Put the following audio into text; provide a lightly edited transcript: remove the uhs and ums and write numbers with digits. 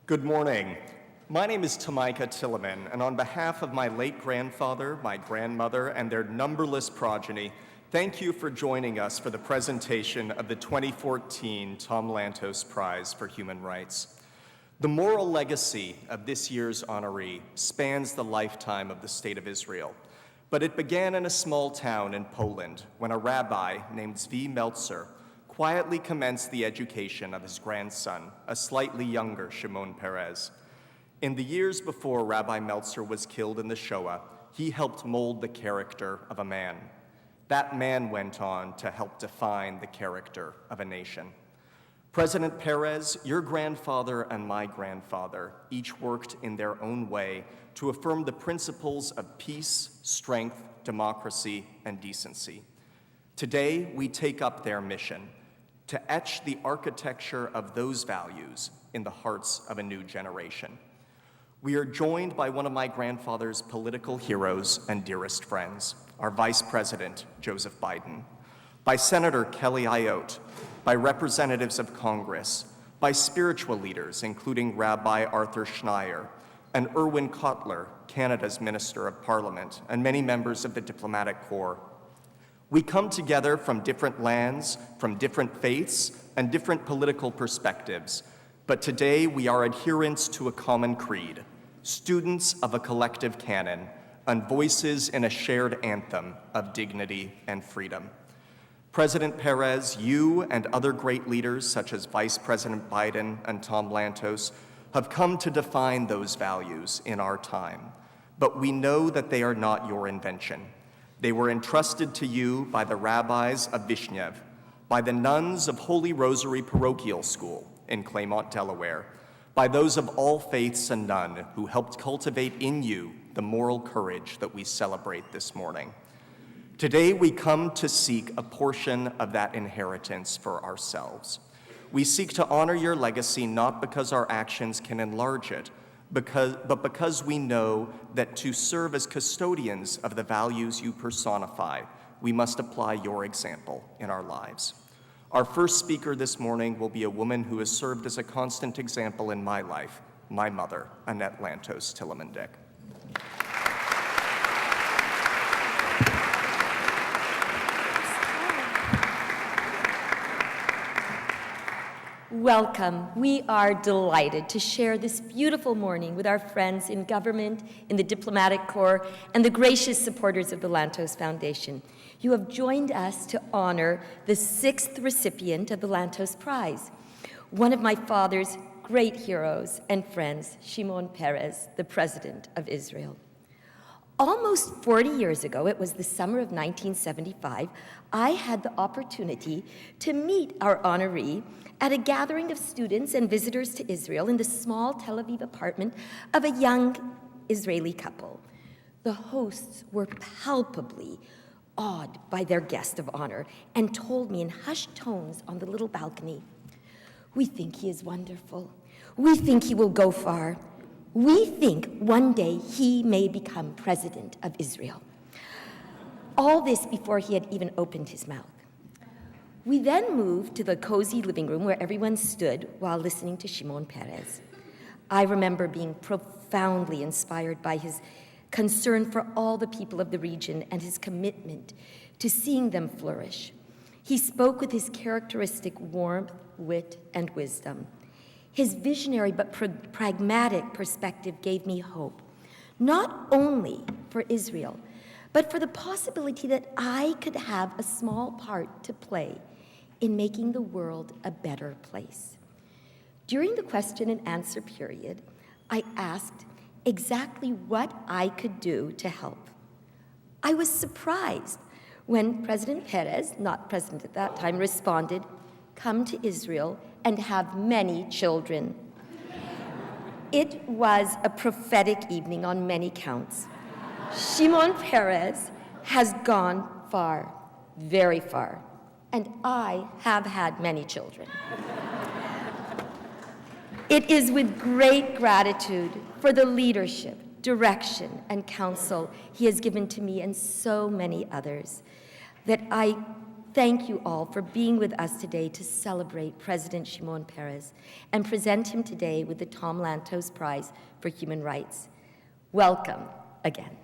Good morning. My name is Tamaika Tilleman, and on behalf of my late grandfather, my grandmother, and their numberless progeny, thank you for joining us for the presentation of the 2014 Tom Lantos Prize for Human Rights. The moral legacy of this year's honoree spans the lifetime of the State of Israel, but it began in a small town in Poland when a rabbi named Zvi Meltzer quietly commenced the education of his grandson, a slightly younger Shimon Peres. In the years before Rabbi Meltzer was killed in the Shoah, he helped mold the character of a man. That man went on to help define the character of a nation. President Peres, your grandfather and my grandfather each worked in their own way to affirm the principles of peace, strength, democracy, and decency. Today, we take up their mission to etch the architecture of those values in the hearts of a new generation. We are joined by one of my grandfather's political heroes and dearest friends, our Vice President, Joseph Biden, by Senator Kelly Ayotte, by representatives of Congress, by spiritual leaders, including Rabbi Arthur Schneier and Erwin Kotler, Canada's Minister of Parliament, and many members of the diplomatic corps. We come together from different lands, from different faiths, and different political perspectives, but today we are adherents to a common creed, students of a collective canon, and voices in a shared anthem of dignity and freedom. President Peres, you and other great leaders such as Vice President Biden and Tom Lantos have come to define those values in our time, but we know that they are not your invention. They were entrusted to you by the rabbis of Vishnev, by the nuns of Holy Rosary Parochial School in Claymont, Delaware, by those of all faiths and none who helped cultivate in you the moral courage that we celebrate this morning. Today, we come to seek a portion of that inheritance for ourselves. We seek to honor your legacy not because our actions can enlarge it, but because we know that to serve as custodians of the values you personify, we must apply your example in our lives. Our first speaker this morning will be a woman who has served as a constant example in my life, my mother, Annette Lantos Tilleman-Dick. Welcome. We are delighted to share this beautiful morning with our friends in government, in the diplomatic corps, and the gracious supporters of the Lantos Foundation. You have joined us to honor the 6th recipient of the Lantos Prize, one of my father's great heroes and friends, Shimon Peres, the President of Israel. Almost 40 years ago, it was the summer of 1975, I had the opportunity to meet our honoree at a gathering of students and visitors to Israel in the small Tel Aviv apartment of a young Israeli couple. The hosts were palpably awed by their guest of honor and told me in hushed tones on the little balcony, "We think he is wonderful. We think he will go far. We think one day he may become president of Israel." All this before he had even opened his mouth. We then moved to the cozy living room where everyone stood while listening to Shimon Peres. I remember being profoundly inspired by his concern for all the people of the region and his commitment to seeing them flourish. He spoke with his characteristic warmth, wit, and wisdom. His visionary but pragmatic perspective gave me hope, not only for Israel, but for the possibility that I could have a small part to play in making the world a better place. During the question and answer period, I asked exactly what I could do to help. I was surprised when President Peres, not president at that time, responded, "Come to Israel and have many children." It was a prophetic evening on many counts. Shimon Peres has gone far, very far, and I have had many children. It is with great gratitude for the leadership, direction, and counsel he has given to me and so many others that I thank you all for being with us today to celebrate President Shimon Peres and present him today with the Tom Lantos Prize for Human Rights. Welcome again.